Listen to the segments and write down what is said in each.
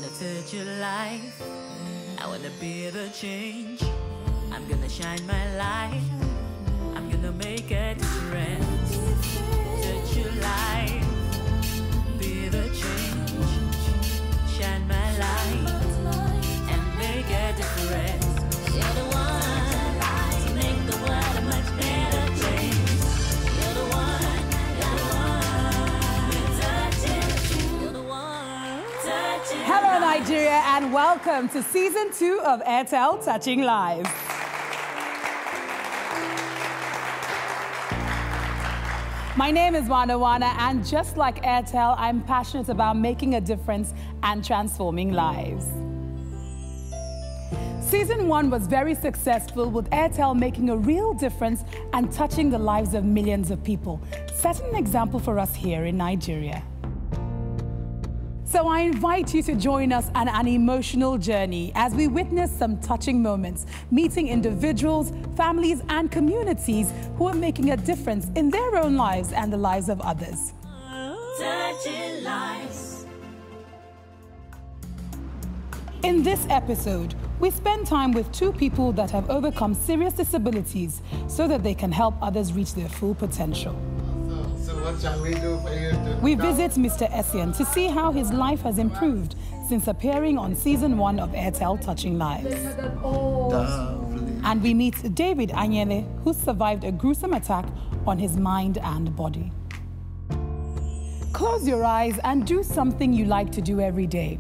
wanna touch your life. I wanna be the change. I'm gonna shine my light. I'm gonna make a difference. Touch your life. Be the change. Shine my light. And make a difference. You're the one to make the world a much better place. You're the one. We're touching. You're the one. Touching. Hello, Nigeria, and welcome to Season 2 of Airtel Touching Lives. My name is Wana Wana, and just like Airtel, I'm passionate about making a difference and transforming lives. Season 1 was very successful, with Airtel making a real difference and touching the lives of millions of people, setting an example for us here in Nigeria. So I invite you to join us on an emotional journey as we witness some touching moments, meeting individuals, families, and communities who are making a difference in their own lives and the lives of others. Touching lives. In this episode, we spend time with two people that have overcome serious disabilities so that they can help others reach their full potential. So what shall we do for you to... We visit Mr. Essien to see how his life has improved since appearing on Season 1 of Airtel Touching Lives. And we meet David Anyele, who survived a gruesome attack on his mind and body. Close your eyes and do something you like to do every day,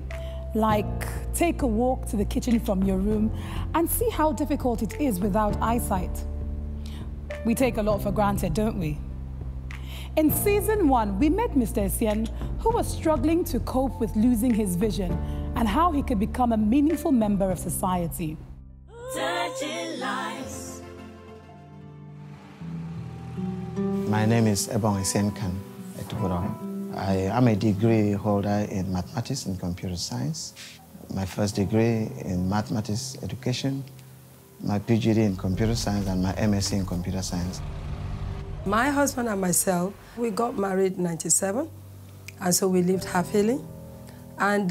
like take a walk to the kitchen from your room and see how difficult it is without eyesight. We take a lot for granted, don't we? In Season 1, we met Mr. Essien, who was struggling to cope with losing his vision and how he could become a meaningful member of society. Touching lives. My name is Ebong Esenkan Etuburo. I am a degree holder in mathematics and computer science. My first degree in mathematics education, my PhD in computer science, and my MSc in computer science. My husband and myself, we got married in '97, and so we lived happily. And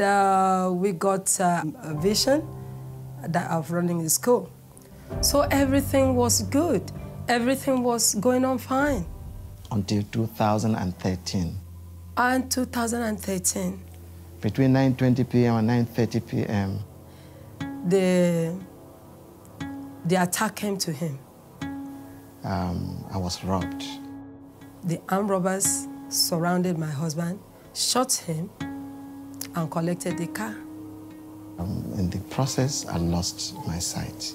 we got a vision of running a school. So everything was good. Everything was going on fine. Until 2013. And 2013. Between 9:20 p.m. and 9:30 p.m. The attack came to him. I was robbed. The armed robbers surrounded my husband, shot him, and collected the car. In the process, I lost my sight.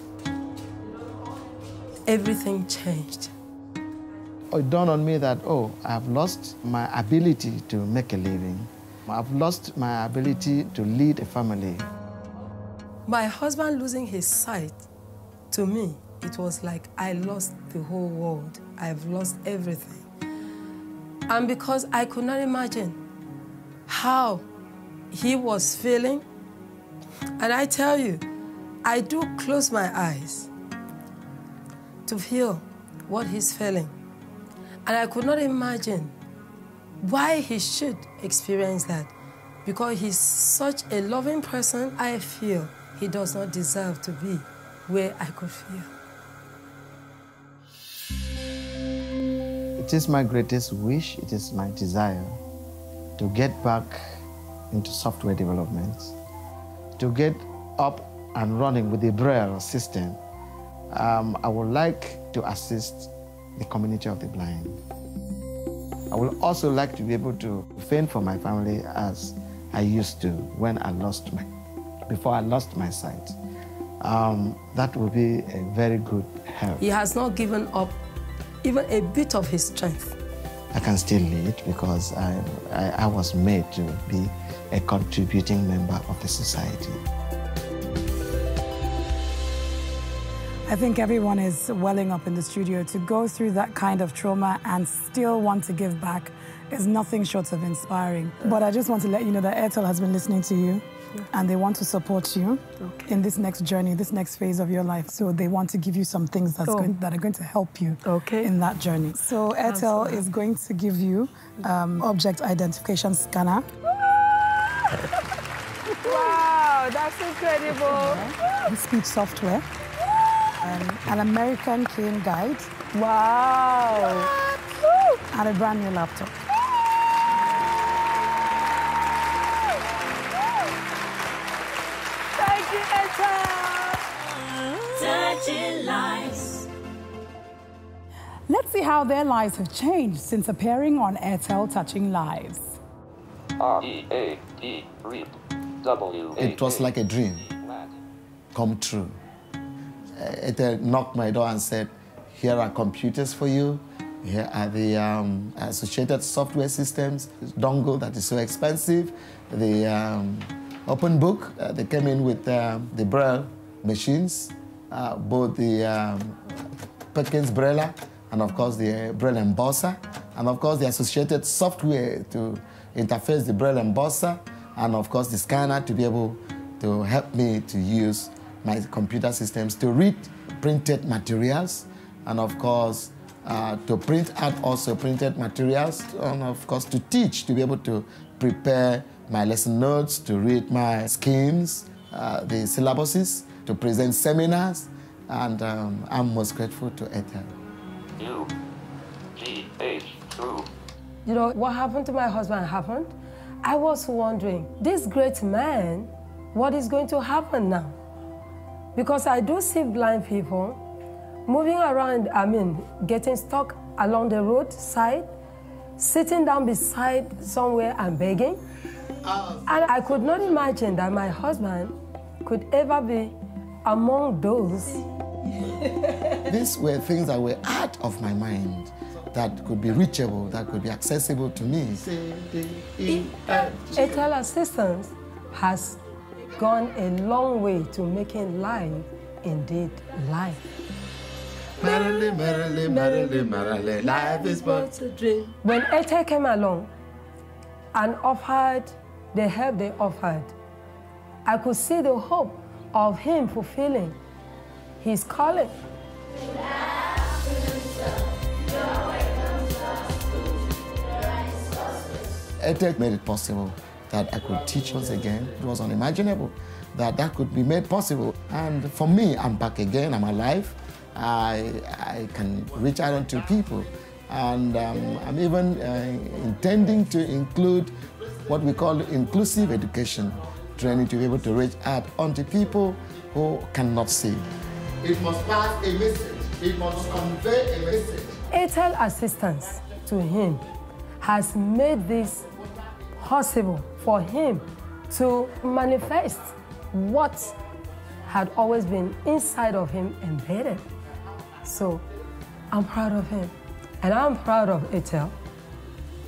Everything changed. It dawned on me that, I've lost my ability to make a living. I've lost my ability to lead a family. My husband losing his sight, to me, it was like I lost the whole world. I've lost everything. And because I could not imagine how he was feeling, and I tell you, I do close my eyes to feel what he's feeling. And I could not imagine why he should experience that. Because he's such a loving person, I feel he does not deserve to be where I could feel. It is my greatest wish, it is my desire to get back into software development, to get up and running with the Braille system. I would like to assist the community of the blind. I would also like to be able to fend for my family as I used to before I lost my sight. That would be a very good help. He has not given up even a bit of his strength. I can still lead because I was made to be a contributing member of the society. I think everyone is welling up in the studio. To go through that kind of trauma and still want to give back is nothing short of inspiring. But I just want to let you know that Airtel has been listening to you, and they want to support you in this next journey, this next phase of your life. So they want to give you some things that are going to help you in that journey. So Airtel is going to give you object identification scanner. Wow, that's incredible. The speech software. An American cane guide. Wow. And a brand new laptop. Thank you, Airtel. Touching lives. Let's see how their lives have changed since appearing on Airtel Touching Lives. It was like a dream come true. It knocked my door and said, here are computers for you. Here are the associated software systems, dongle that is so expensive, the open book. They came in with the Braille machines, both the Perkins Braille and of course the Braille embosser, and of course the associated software to interface the Braille embosser, and of course the scanner to be able to help me to use my computer systems to read printed materials, and of course to print out also printed materials, and of course to teach, to be able to prepare my lesson notes, to read my schemes, the syllabuses, to present seminars, and I'm most grateful to Airtel. You know, what happened to my husband happened. I was wondering, this great man, what is going to happen now? Because I do see blind people moving around, getting stuck along the roadside, sitting down beside somewhere and begging. And I could not imagine that my husband could ever be among those. These were things that were out of my mind, that could be reachable, that could be accessible to me. Airtel Assistance has gone a long way to making life indeed life. Merrily, merrily, merrily, merrily, life is but a dream. When Airtel came along and offered the help they offered, I could see the hope of him fulfilling his calling. Airtel made it possible that I could teach once again. It was unimaginable that that could be made possible. And for me, I'm back again, I'm alive. I can reach out to people. And I'm even intending to include what we call inclusive education training, to be able to reach out onto people who cannot see. It must pass a message. It must convey a message. Airtel Assistance to him has made this possible for him to manifest what had always been inside of him embedded. So I'm proud of him, and I'm proud of Airtel.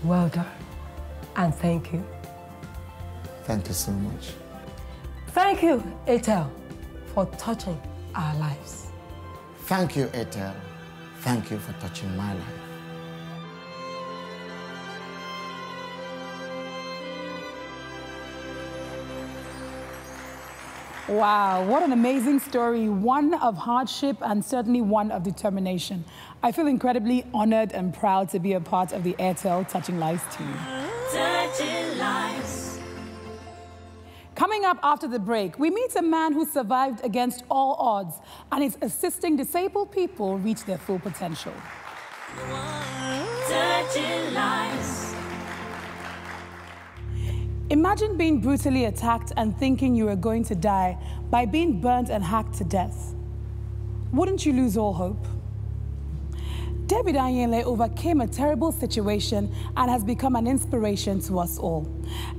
Well done, and thank you. Thank you so much. Thank you, Airtel, for touching our lives. Thank you, Airtel. Thank you for touching my life. Wow, what an amazing story. One of hardship and certainly one of determination. I feel incredibly honored and proud to be a part of the Airtel Touching Lives team. Touching lives. Coming up after the break, we meet a man who survived against all odds and is assisting disabled people reach their full potential. Touching lives. Imagine being brutally attacked and thinking you were going to die by being burnt and hacked to death. Wouldn't you lose all hope? David Anyele overcame a terrible situation and has become an inspiration to us all,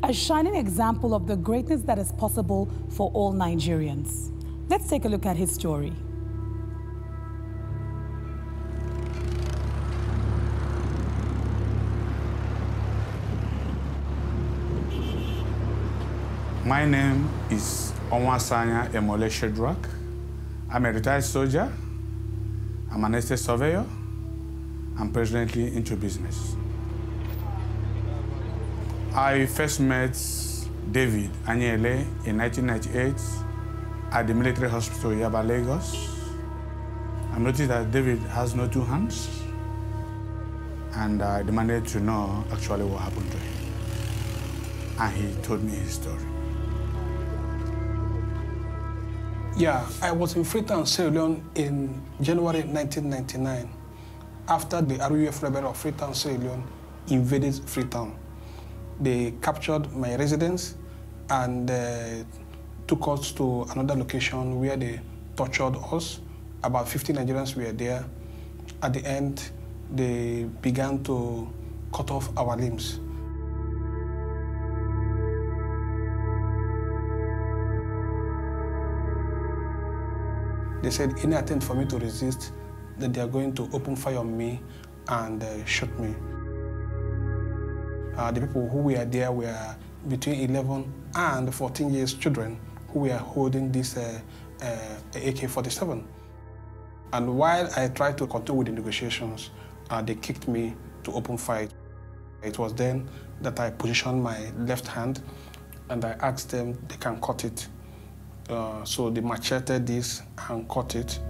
a shining example of the greatness that is possible for all Nigerians. Let's take a look at his story. My name is Onwasanya Emole Shedrack. I'm a retired soldier. I'm an estate surveyor. I'm presently into business. I first met David Anyele in 1998 at the military hospital Yaba, Lagos. I noticed that David has no two hands, and I demanded to know actually what happened to him. And he told me his story. Yeah, I was in Freetown, Sierra Leone in January 1999, after the RUF rebel of Freetown, Sierra Leone invaded Freetown. They captured my residence and took us to another location where they tortured us. About 50 Nigerians were there. At the end, they began to cut off our limbs. They said any attempt for me to resist, that they are going to open fire on me and shoot me. The people who were there were between 11 and 14 years children who were holding this AK-47. And while I tried to continue with the negotiations, they kicked me to open fire. It was then that I positioned my left hand and I asked them they can cut it. So they macheted this and cut it.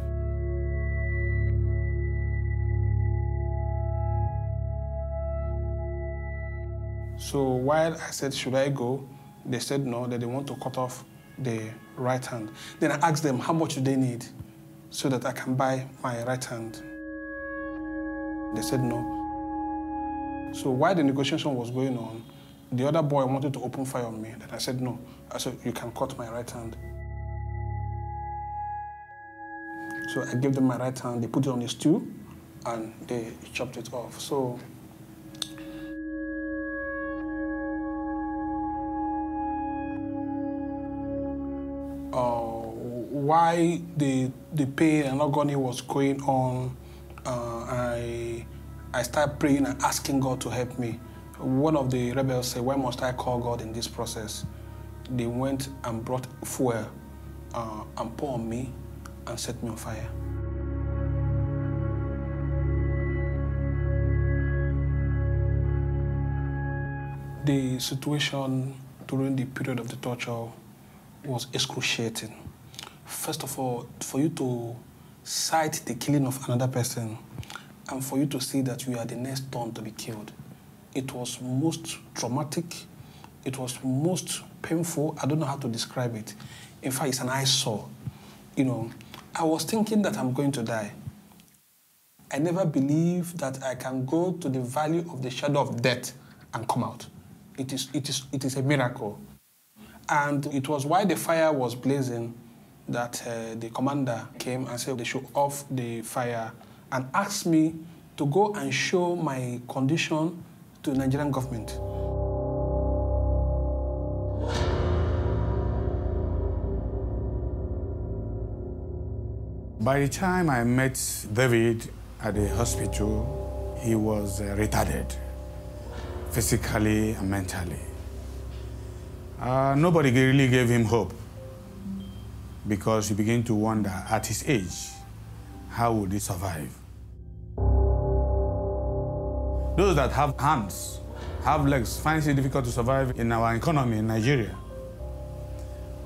So while I said, should I go? They said no, that they want to cut off the right hand. Then I asked them how much do they need so that I can buy my right hand. They said no. So while the negotiation was going on, the other boy wanted to open fire on me. Then I said no. I said, you can cut my right hand. So I gave them my right hand, they put it on a stool, and they chopped it off. So why the pain and agony was going on, I started praying and asking God to help me. One of the rebels said, why must I call God in this process? They went and brought fuel and poured on me and set me on fire. The situation during the period of the torture was excruciating. First of all, for you to cite the killing of another person and for you to see that you are the next one to be killed, it was most traumatic, it was most painful. I don't know how to describe it. In fact, it's an eyesore. You know, I was thinking that I'm going to die. I never believed that I can go to the valley of the shadow of death and come out. It is a miracle. And it was while the fire was blazing that the commander came and said they should off the fire and asked me to go and show my condition to the Nigerian government. By the time I met David at the hospital, he was retarded, physically and mentally. Nobody really gave him hope because he began to wonder at his age, how would he survive? Those that have hands, have legs, find it difficult to survive in our economy in Nigeria.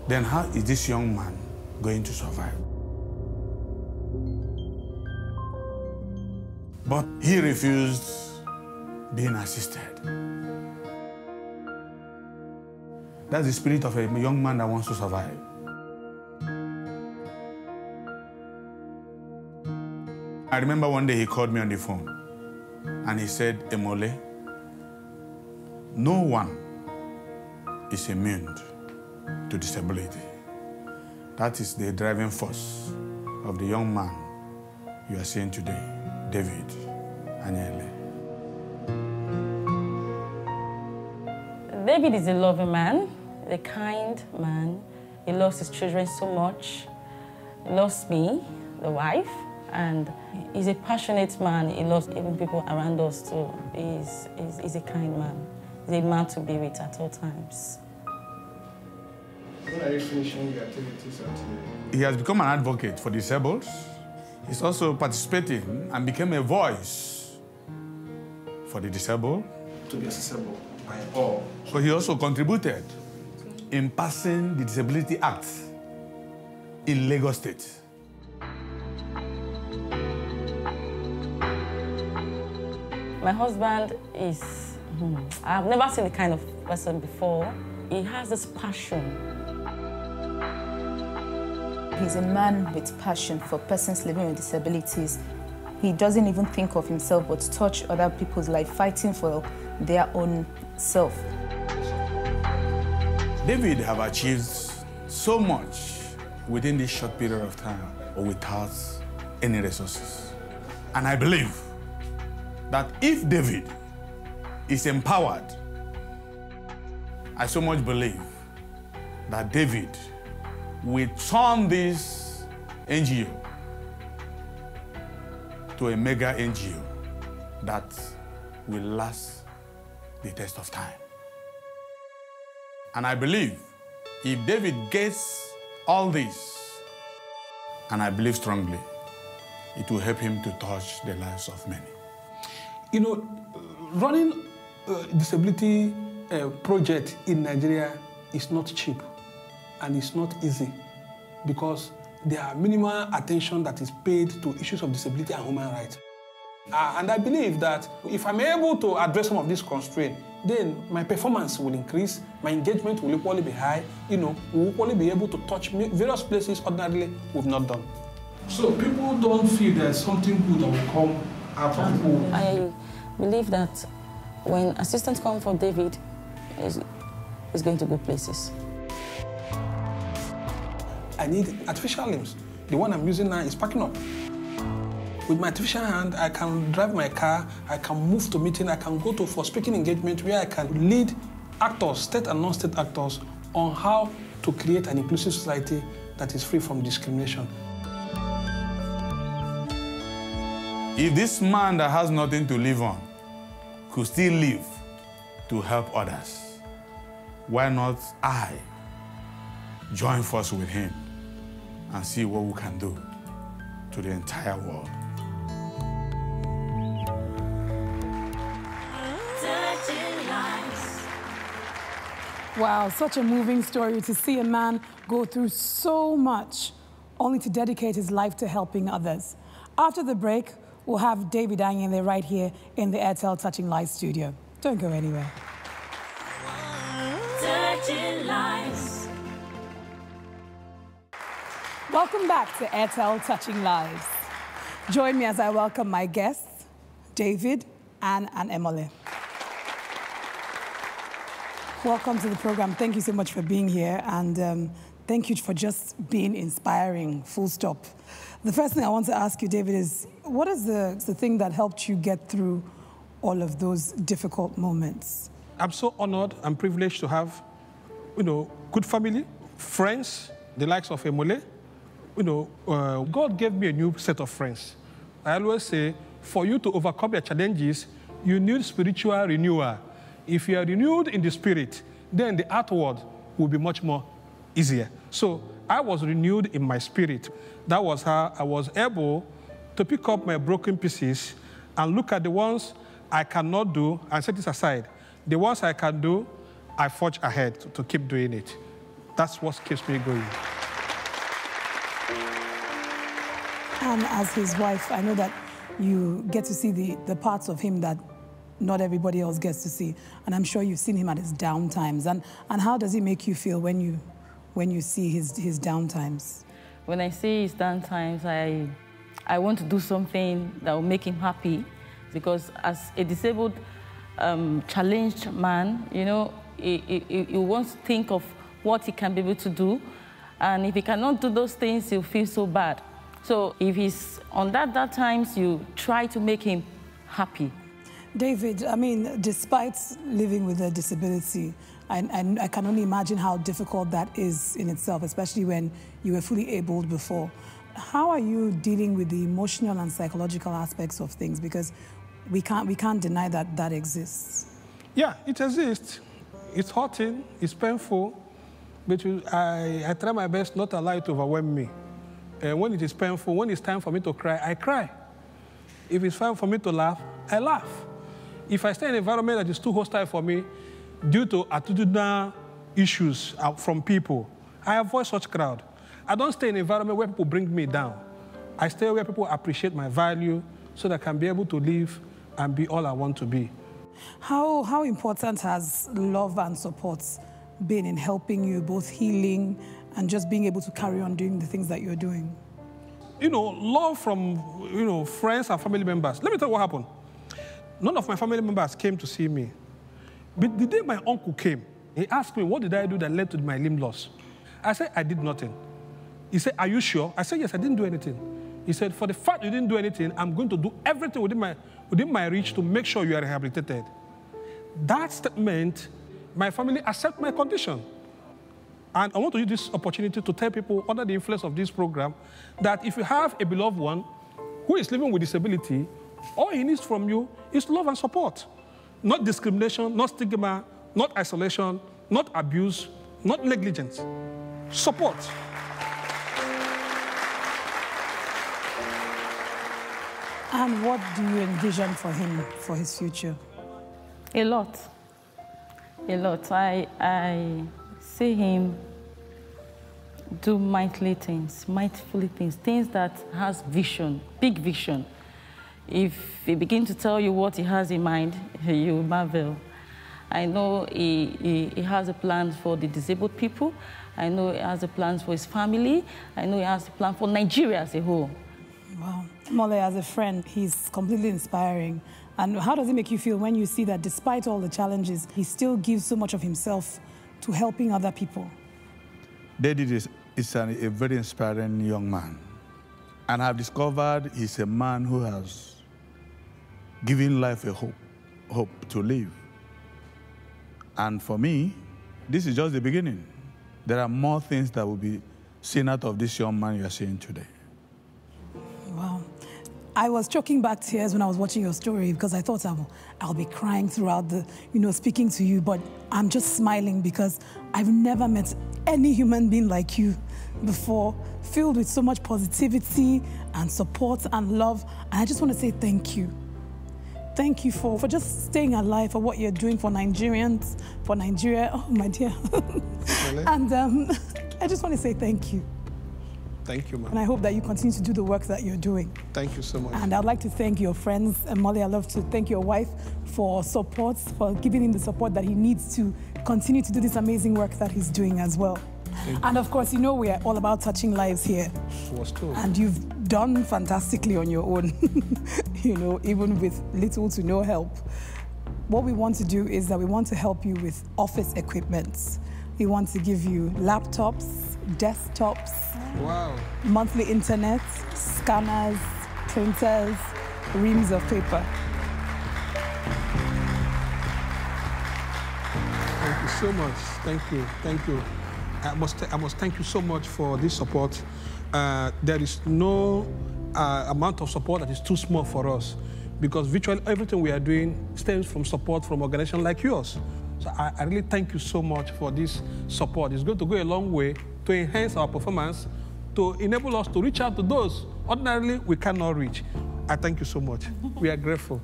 Then how is this young man going to survive? But he refused being assisted. That's the spirit of a young man that wants to survive. I remember one day he called me on the phone and he said, Emole, no one is immune to disability. That is the driving force of the young man you are seeing today, David Anyele. David is a loving man, a kind man. He loves his children so much. He loves me, the wife, and he's a passionate man. He loves even people around us too. He's a kind man. He's a man to be with at all times. When are you finishing your activities at? He has become an advocate for disabled. He's also participating and became a voice for the disabled. To be accessible by all. So he also contributed in passing the Disability Act in Lagos State. My husband is, I've never seen the kind of person before. He has this passion. he's a man with passion for persons living with disabilities. He doesn't even think of himself but touch other people's life, fighting for their own self. David have achieved so much within this short period of time or without any resources. And I believe that if David is empowered, I so much believe that David will turn this NGO to a mega NGO that will last the test of time. And I believe if David gets all this, and I believe strongly, it will help him to touch the lives of many. You know, running a disability project in Nigeria is not cheap and it's not easy because there are minimal attention that is paid to issues of disability and human rights. And I believe that if I'm able to address some of these constraints, then my performance will increase, my engagement will equally be high, you know, we'll equally be able to touch various places ordinarily we've not done. So people don't feel there's something good that will come out of people. I believe that when assistance comes from David, is going to go places. I need artificial limbs. The one I'm using now is packing up. With my artificial hand, I can drive my car, I can move to meeting, I can go to for speaking engagement where I can lead actors, state and non-state actors, on how to create an inclusive society that is free from discrimination. If this man that has nothing to live on could still live to help others, why not I join force with him and see what we can do to the entire world? Wow, such a moving story to see a man go through so much only to dedicate his life to helping others. After the break, we'll have David Anyele right here in the Airtel Touching Lives studio. Don't go anywhere. Touching Lives. Welcome back to Airtel Touching Lives. Join me as I welcome my guests, David, Anne, and Emily. Welcome to the program. Thank you so much for being here, and thank you for just being inspiring, full stop. The first thing I want to ask you, David, is what is the thing that helped you get through all of those difficult moments? I'm so honored and privileged to have, you know, good family, friends, the likes of Emole. You know, God gave me a new set of friends. I always say, for you to overcome your challenges, you need spiritual renewal. If you are renewed in the spirit, then the outward will be much more easier. So I was renewed in my spirit. That was how I was able to pick up my broken pieces and look at the ones I cannot do and set it aside. The ones I can do, I forge ahead to keep doing it. That's what keeps me going. And as his wife, I know that you get to see the parts of him that not everybody else gets to see. And I'm sure you've seen him at his down times. And how does it make you feel when you see his down times? When I see his down times, I want to do something that will make him happy, because as a disabled, challenged man, you know, he wants to think of what he can be able to do. And if he cannot do those things, he'll feel so bad. So if he's on that times, you try to make him happy. David, I mean, despite living with a disability, I can only imagine how difficult that is in itself, especially when you were fully abled before. How are you dealing with the emotional and psychological aspects of things? Because we can't deny that that exists. Yeah, it exists. It's hurting, it's painful, but I try my best not to allow it to overwhelm me. When it is painful, when it's time for me to cry, I cry. If it's time for me to laugh, I laugh. If I stay in an environment that is too hostile for me, due to attitudinal issues from people, I avoid such crowd. I don't stay in an environment where people bring me down. I stay where people appreciate my value so that I can be able to live and be all I want to be. How important has love and support been in helping you, both healing and just being able to carry on doing the things that you're doing? Love from, friends and family members. Let me tell you what happened. None of my family members came to see me. But the day my uncle came, he asked me, what did I do that led to my limb loss? I said, I did nothing. He said, are you sure? I said, yes, I didn't do anything. He said, for the fact you didn't do anything, I'm going to do everything within my reach to make sure you are rehabilitated. That statement, my family accept my condition. And I want to use this opportunity to tell people under the influence of this program that if you have a beloved one who is living with disability, all he needs from you is love and support. Not discrimination, not stigma, not isolation, not abuse, not negligence. Support. And what do you envision for him, for his future? A lot. A lot. I see him do mindfully things, things that has vision, big vision. If he begins to tell you what he has in mind, you marvel. I know he has a plan for the disabled people. I know he has a plan for his family. I know he has a plan for Nigeria as a whole. Wow. Mole, as a friend, he's completely inspiring. And how does it make you feel when you see that despite all the challenges, he still gives so much of himself to helping other people? David is a very inspiring young man. And I've discovered he's a man who has given life a hope to live. And for me, this is just the beginning. There are more things that will be seen out of this young man you are seeing today. Wow. I was choking back tears when I was watching your story because I thought I'll be crying throughout the, speaking to you, but I'm just smiling because I've never met any human being like you before, filled with so much positivity and support and love. And I just want to say thank you. Thank you for just staying alive, for what you're doing for Nigerians, for Nigeria. Oh, my dear. Really? And I just want to say thank you. Thank you, ma'am. And I hope that you continue to do the work that you're doing. Thank you so much. And I'd like to thank your friends. And Molly, I'd love to thank your wife for support, for giving him the support that he needs to continue to do this amazing work that he's doing as well. And of course, we are all about touching lives here. Was told. And you've done fantastically on your own, even with little to no help. What we want to do is that we want to help you with office equipment. We want to give you laptops, desktops, wow, monthly internet, scanners, printers, reams of paper. Thank you so much. Thank you. Thank you. I must thank you so much for this support. There is no amount of support that is too small for us because virtually everything we are doing stems from support from organizations like yours. So I really thank you so much for this support. It's going to go a long way to enhance our performance, to enable us to reach out to those ordinarily we cannot reach. I thank you so much. We are grateful.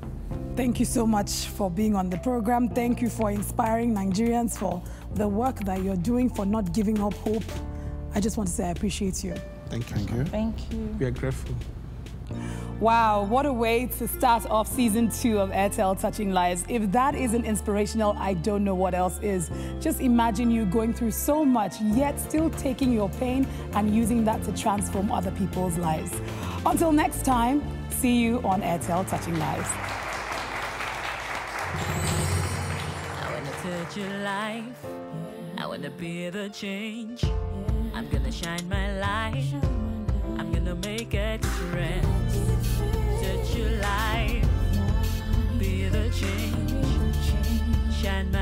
Thank you so much for being on the program. Thank you for inspiring Nigerians, for the work that you're doing, for not giving up hope. I just want to say I appreciate you. Thank you. Thank you. Thank you. We are grateful. Wow, what a way to start off season 2 of Airtel Touching Lives. If that isn't inspirational, I don't know what else is. Just imagine you going through so much, yet still taking your pain and using that to transform other people's lives. Until next time, see you on Airtel Touching Lives. I wanna touch your life. I wanna be the change. I'm gonna shine my light. I'm gonna make a difference. Touch your life. Be the change. Shine my